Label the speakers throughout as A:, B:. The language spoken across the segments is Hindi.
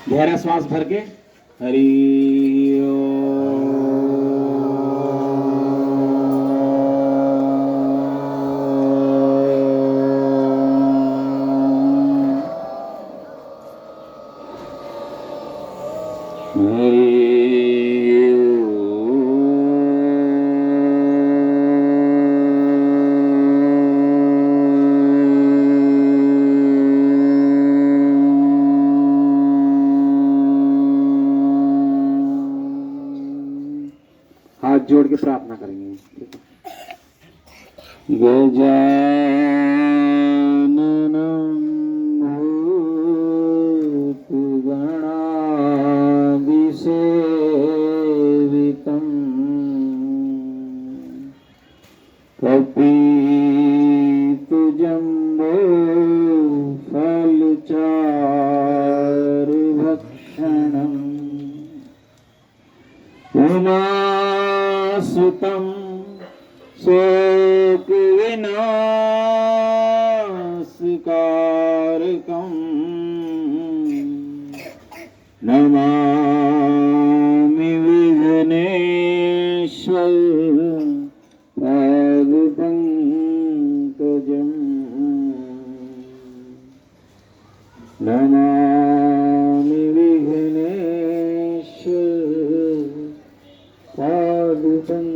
A: गहरा श्वास भर के हरि हाथ जोड़ के प्रार्थना करेंगे। गजाननं भूतगणादिसेवितं कपितजम्बो फलचारुभक्षणम् उमासुतं शोकविनाशकारकं नमामि विघ्नेश्वर पादपङ्कजम् नमामि विघ्नेश्वर पादपङ्कजम्।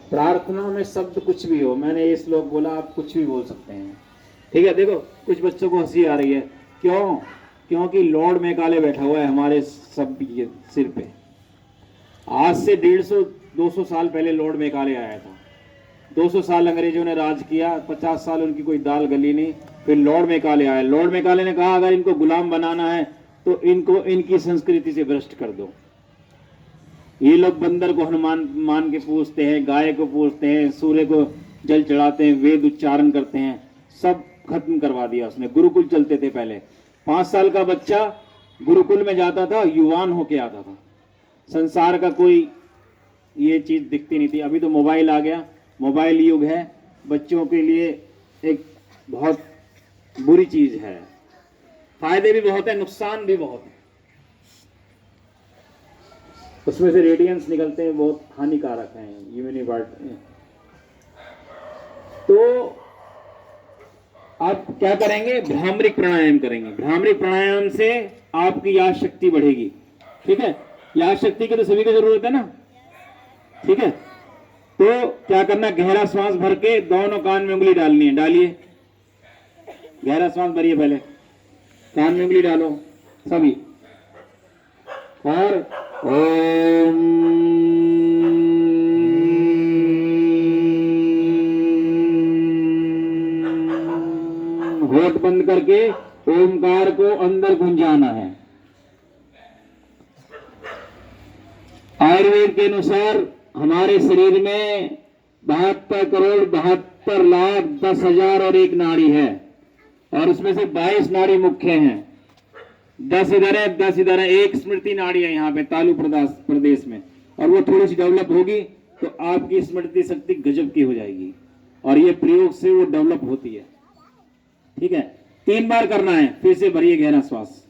A: प्रार्थना में शब्द कुछ भी हो, मैंने ये श्लोक बोला, आप कुछ भी बोल सकते हैं। ठीक है, देखो कुछ बच्चों को हंसी आ रही है, क्यों? क्योंकि लॉर्ड मेकाले बैठा हुआ है हमारे सब ये सिर पे। आज से 150-200 साल पहले लॉर्ड मेकाले आया था। 200 साल अंग्रेजों ने राज किया, 50 साल उनकी कोई दाल गली नहीं, फिर लॉर्ड मेकाले आया। लॉर्ड मेकाले ने कहा अगर इनको गुलाम बनाना है तो इनको इनकी संस्कृति से भ्रष्ट कर दो। ये लोग बंदर को हनुमान मान के पूजते हैं, गाय को पूजते हैं, सूर्य को जल चढ़ाते हैं, वेद उच्चारण करते हैं, सब खत्म करवा दिया उसने। गुरुकुल चलते थे पहले, 5 साल का बच्चा गुरुकुल में जाता था, युवान होके आता था। संसार का कोई ये चीज दिखती नहीं थी। अभी तो मोबाइल आ गया, मोबाइल युग है, बच्चों के लिए एक बहुत बुरी चीज है। फायदे भी बहुत है, नुकसान भी बहुत है। उसमें से रेडियंस निकलते हैं, बहुत हानिकारक हैं यूनिवर्ट। तो आप क्या करेंगे? भ्रामरिक प्राणायाम करेंगे। भ्रामरिक प्राणायाम से आपकी याद शक्ति बढ़ेगी। ठीक है, याद शक्ति की तो सभी को जरूरत है ना। ठीक है, तो क्या करना? गहरा श्वास भर के दोनों कान में उंगली डालनी है। डालिए, गहरा श्वास भरिए, पहले कान में उंगली डालो सभी, और ओम होठ बंद करके ओमकार को अंदर गुंजाना है। आयुर्वेद के अनुसार हमारे शरीर में 72,72,10,10,001 नाड़ी है, और उसमें से 22 नाड़ी मुख्य हैं। 10 इधर है, 10 इधर है। एक स्मृति नाड़ी है यहाँ पे तालु प्रदेश में, और वो थोड़ी सी डेवलप होगी तो आपकी स्मृति शक्ति गजब की हो जाएगी, और ये प्रयोग से वो डेवलप होती है। ठीक है, 3 बार करना है। फिर से भरिए गहरा श्वास।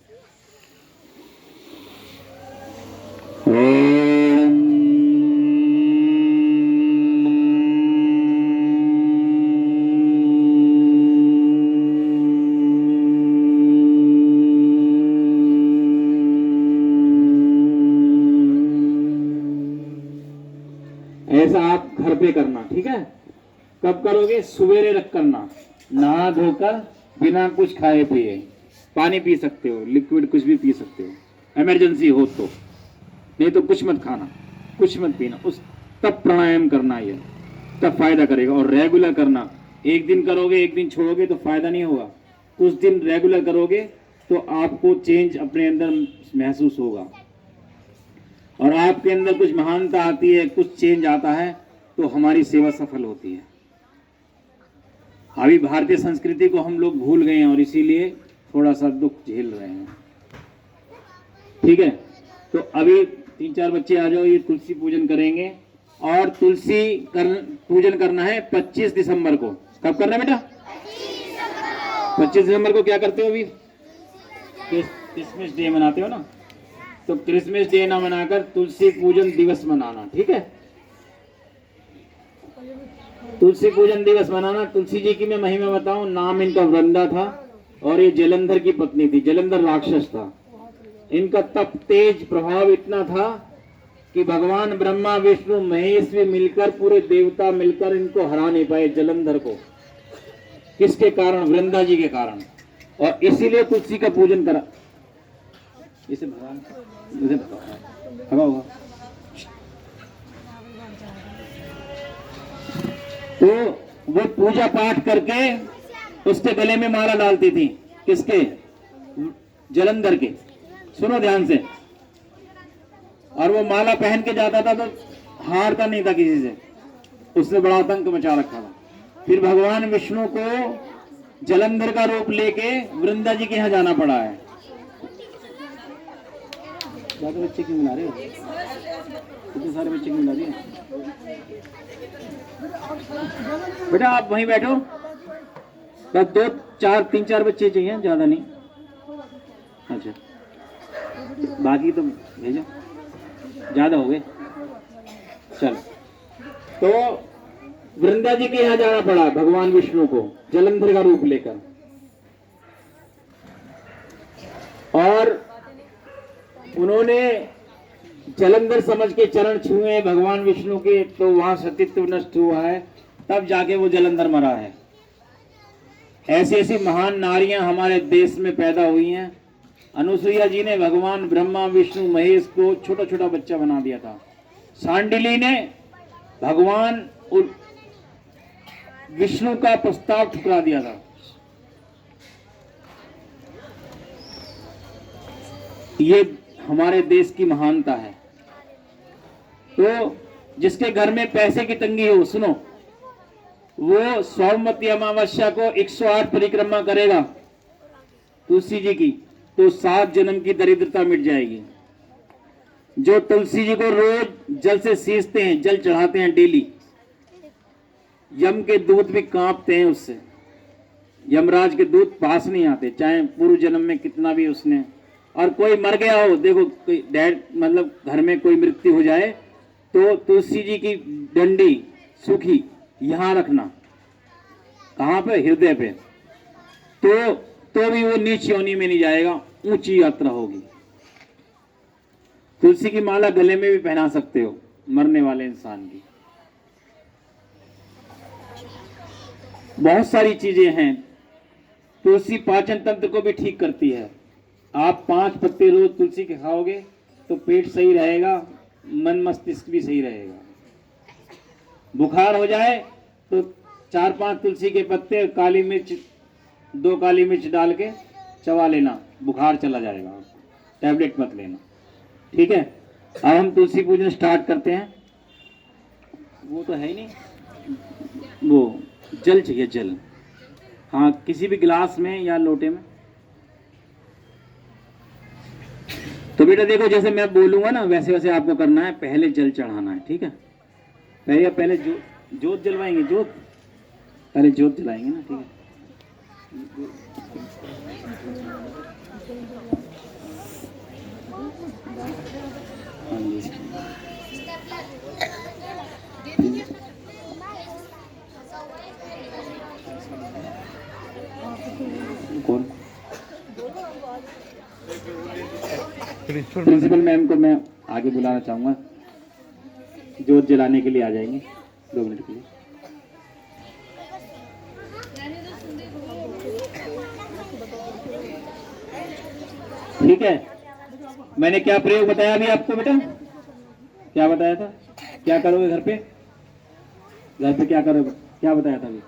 A: ऐसा आप घर पे करना। ठीक है, कब करोगे? सवेरे रख करना, नहा धोकर बिना कुछ खाए पिए। पानी पी सकते हो, लिक्विड कुछ भी पी सकते हो, इमरजेंसी हो तो, नहीं तो कुछ मत खाना, कुछ मत पीना। उस तब प्राणायाम करना, ये तब फायदा करेगा। और रेगुलर करना, एक दिन करोगे एक दिन छोड़ोगे तो फायदा नहीं होगा। कुछ दिन रेगुलर करोगे तो आपको चेंज अपने अंदर महसूस होगा, और आपके अंदर कुछ महानता आती है, कुछ चेंज आता है, तो हमारी सेवा सफल होती है। अभी भारतीय संस्कृति को हम लोग भूल गए हैं, और इसीलिए थोड़ा सा दुख झेल रहे हैं। ठीक है, तो अभी 3-4 बच्चे आ जाओ, ये तुलसी पूजन करेंगे। और तुलसी पूजन करना है 25 दिसंबर को। कब करना है बेटा? 25 दिसंबर को क्या करते हो? अभी क्रिसमस डे मनाते हो ना, तो क्रिसमस डे ना मनाकर तुलसी पूजन दिवस मनाना, ठीक है। तुलसी पूजन दिवस मनाना। तुलसी जी की मैं महिमा बताऊं, नाम इनका वृंदा था और ये जलंधर की पत्नी थी। जलंधर राक्षस था। इनका तप तेज प्रभाव इतना था कि भगवान ब्रह्मा विष्णु महेश भी मिलकर, पूरे देवता मिलकर इनको हरा नहीं पाए जलंधर को। किसके कारण? वृंदा जी के कारण। और इसीलिए तुलसी का पूजन करा। इसे भगवान मुझे बताओ। तो वो पूजा पाठ करके उसके गले में माला डालती थी। किसके? जलंधर के। सुनो ध्यान से। और वो माला पहन के जाता था तो हारता नहीं था किसी से। उसने बड़ा आतंक मचा रखा था। फिर भगवान विष्णु को जलंधर का रूप लेके वृंदा जी के यहाँ जाना पड़ा है। ज्यादा बच्चे क्यों मिला रहे हो? इतने सारे बच्चे क्यों मिला रहे हैं? बेटा आप वहीं बैठो। बस 3-4 बच्चे चाहिए, ज्यादा नहीं। अच्छा, बाकी तो भेजो, ज्यादा हो गए। चल, तो वृंदा जी के यहाँ जाना पड़ा भगवान विष्णु को जलंधर का रूप लेकर। और उन्होंने जलंधर समझ के चरण छुए भगवान विष्णु के, तो वहां सतीत्व नष्ट हुआ है। तब जाके वो जलंधर मरा है। ऐसी ऐसी महान नारियां हमारे देश में पैदा हुई हैं। अनुसुईया जी ने भगवान ब्रह्मा विष्णु महेश को छोटा छोटा बच्चा बना दिया था। सांडिली ने भगवान विष्णु का प्रस्ताव ठुकरा दिया था। ये हमारे देश की महानता है। तो जिसके घर में पैसे की तंगी हो, सुनो, वो सौमवती अमावस्या को 108 परिक्रमा करेगा तुलसी जी की, तो 7 जन्म की दरिद्रता मिट जाएगी। जो तुलसी जी को रोज जल से सींचते हैं, जल चढ़ाते हैं डेली, यम के दूत भी कांपते हैं उससे। यमराज के दूत पास नहीं आते, चाहे पूर्व जन्म में कितना भी उसने। और कोई मर गया हो, देखो कोई डेड, मतलब घर में कोई मृत्यु हो जाए, तो तुलसी जी की डंडी सूखी यहां रखना। कहां पे? हृदय पे। तो भी वो नीच योनि में नहीं जाएगा, ऊंची यात्रा होगी। तुलसी की माला गले में भी पहना सकते हो मरने वाले इंसान की। बहुत सारी चीजें हैं। तुलसी पाचन तंत्र को भी ठीक करती है। आप 5 पत्ते रोज तुलसी के खाओगे तो पेट सही रहेगा, मन मस्तिष्क भी सही रहेगा। बुखार हो जाए तो 4-5 तुलसी के पत्ते, काली मिर्च, 2 काली मिर्च डाल के चबा लेना, बुखार चला जाएगा। टैबलेट मत लेना, ठीक है। अब हम तुलसी पूजन स्टार्ट करते हैं। वो तो है ही नहीं, वो जल चाहिए, जल। हाँ, किसी भी गिलास में या लोटे में। तो बेटा देखो, जैसे मैं बोलूंगा ना वैसे वैसे आपको करना है। पहले जल चढ़ाना है, ठीक है। पहले जोत जलवाएंगे, जोत पहले जोत जलाएंगे ना, ठीक है। हाँ जी, कौन? प्रिंसिपल मैम को मैं आगे बुलाना चाहूंगा, जोत जलाने के लिए आ जाएंगे 2 मिनट के लिए। ठीक है। मैंने क्या प्रयोग बताया अभी आपको बेटा? क्या बताया था? क्या करोगे घर पे? घर पे क्या करोगे? क्या बताया था अभी?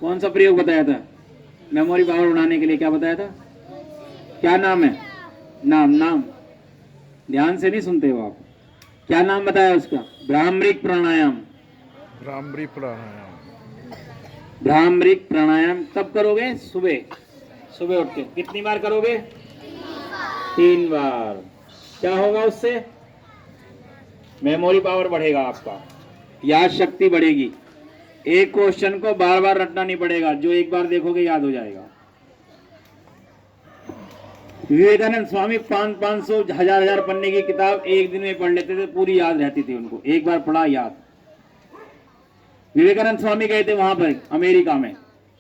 A: कौन सा प्रयोग बताया था? मेमोरी पावर बढ़ाने के लिए क्या बताया था? क्या नाम है? नाम ध्यान से नहीं सुनते हो आप। क्या नाम बताया उसका? भ्रामरिक प्राणायाम। भ्रामरिक प्राणायाम कब करोगे? सुबह उठ के। कितनी बार करोगे? 3 बार। क्या होगा उससे? मेमोरी पावर बढ़ेगा आपका, याद शक्ति बढ़ेगी। एक क्वेश्चन को बार बार रटना नहीं पड़ेगा, जो एक बार देखोगे याद हो जाएगा। विवेकानंद स्वामी 500 हजार पन्ने की किताब एक दिन में पढ़ लेते थे, पूरी याद रहती थी उनको, एक बार पढ़ा याद। विवेकानंद स्वामी गए थे वहां पर अमेरिका में,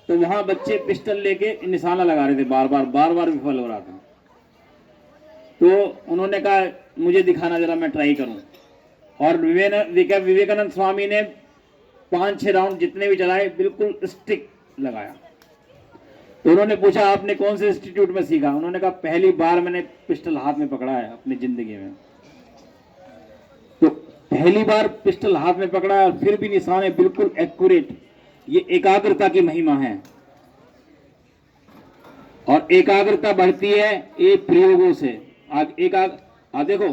A: तो वहां बच्चे पिस्टल लेके निशाना लगा रहे थे, बार बार विफल हो रहा था। तो उन्होंने कहा मुझे दिखाना जरा, मैं ट्राई करूं। और विवेकानंद स्वामी ने 5-6 राउंड जितने भी चलाए बिल्कुल स्टिक लगाया। तो उन्होंने पूछा आपने कौन से इंस्टीट्यूट में सीखा? उन्होंने कहा पहली बार मैंने पिस्टल हाथ में पकड़ा है अपनी जिंदगी में। तो पहली बार पिस्टल हाथ में पकड़ा है और फिर भी निशाने बिल्कुल एक्यूरेट, ये एकाग्रता की महिमा है। और एकाग्रता बढ़ती है ये प्रयोगों से। देखो,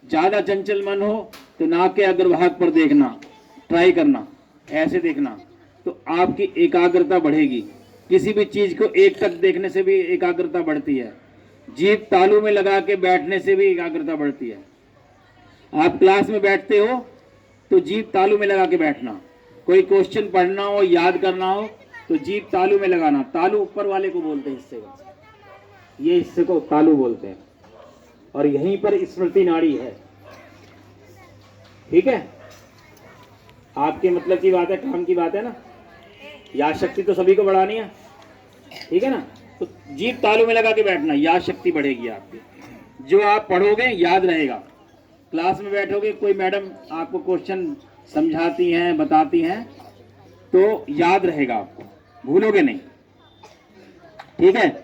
A: ज्यादा चंचल मन हो तो नाक के अग्रभाग पर देखना, ट्राई करना, ऐसे देखना, तो आपकी एकाग्रता बढ़ेगी। किसी भी चीज को एक टक देखने से भी एकाग्रता बढ़ती है। जीभ तालू में लगा के बैठने से भी एकाग्रता बढ़ती है। आप क्लास में बैठते हो तो जीभ तालू में लगा के बैठना। कोई क्वेश्चन पढ़ना हो, याद करना हो तो जीभ तालू में लगाना। तालू ऊपर वाले को बोलते हैं, हिस्से को, ये हिस्से को तालू बोलते हैं। और यहीं पर स्मृति नाड़ी है। ठीक है, आपके मतलब की बात है, काम की बात है ना। याद शक्ति तो सभी को बढ़ानी है, ठीक है ना। तो जीभ तालू में लगा के बैठना, याद शक्ति बढ़ेगी आपकी। जो आप पढ़ोगे याद रहेगा। क्लास में बैठोगे, कोई मैडम आपको क्वेश्चन समझाती हैं, बताती हैं, तो याद रहेगा, आपको भूलोगे नहीं। ठीक है।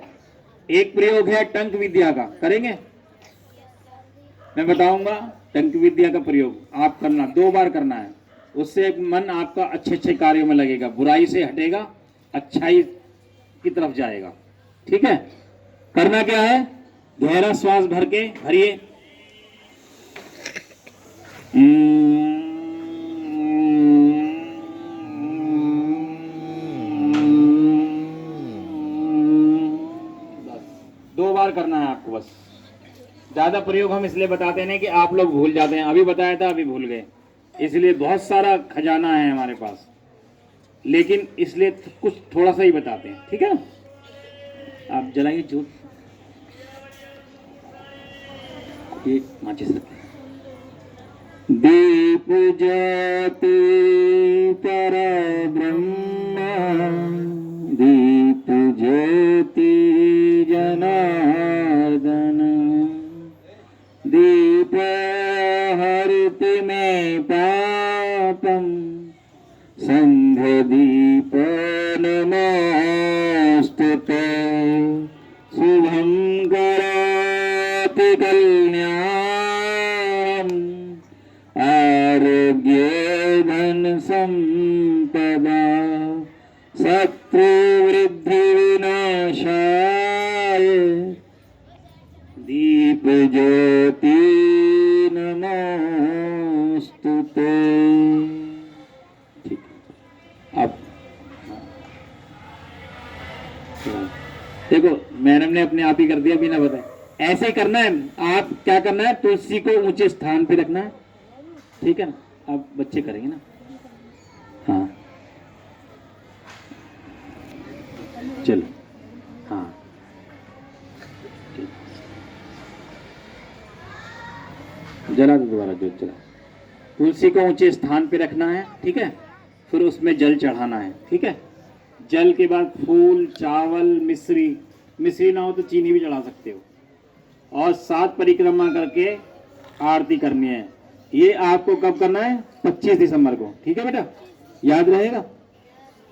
A: एक प्रयोग है टंक विद्या का, करेंगे? मैं बताऊंगा टंक विद्या का प्रयोग आप करना, 2 बार करना है। उससे मन आपका अच्छे कार्यों में लगेगा, बुराई से हटेगा, अच्छाई की तरफ जाएगा। ठीक है। करना क्या है? गहरा श्वास भर के भरिए, बस 2 बार करना है आपको। बस ज्यादा प्रयोग हम इसलिए बताते हैं कि आप लोग भूल जाते हैं। अभी बताया था, अभी भूल गए, इसलिए बहुत सारा खजाना है हमारे पास, लेकिन इसलिए कुछ थोड़ा सा ही बताते हैं। ठीक है ना। आप जलाइए झूठ, ये माचिस रखें। दीप ज्योति परब्रह्म, दीप ज्योति जनार्दन, दीप हरति में पापम, संघ दीप नमोस्तुते, शुभं करोति कल्याणं, आरोग्य धन संपदा, शत्रु वृद्धि विनाशाय, दीप ज्योति नमोस्तुते। ठीक। अब देखो, मैडम ने अपने आप ही कर दिया बिना बताए। ऐसे ही करना है। आप क्या करना है? तुलसी को ऊंचे स्थान पे रखना है। ठीक है ना। अब बच्चे करेंगे ना। हाँ, चलो। हाँ, जला दो दोबारा, जो जला। तुलसी को ऊंचे स्थान पे रखना है। ठीक है। फिर उसमें जल चढ़ाना है। ठीक है। जल के बाद फूल, चावल, मिश्री ना हो तो चीनी भी चढ़ा सकते हो, और 7 परिक्रमा करके आरती करनी है। ये आपको कब करना है? 25 दिसंबर को। ठीक है बेटा, याद रहेगा।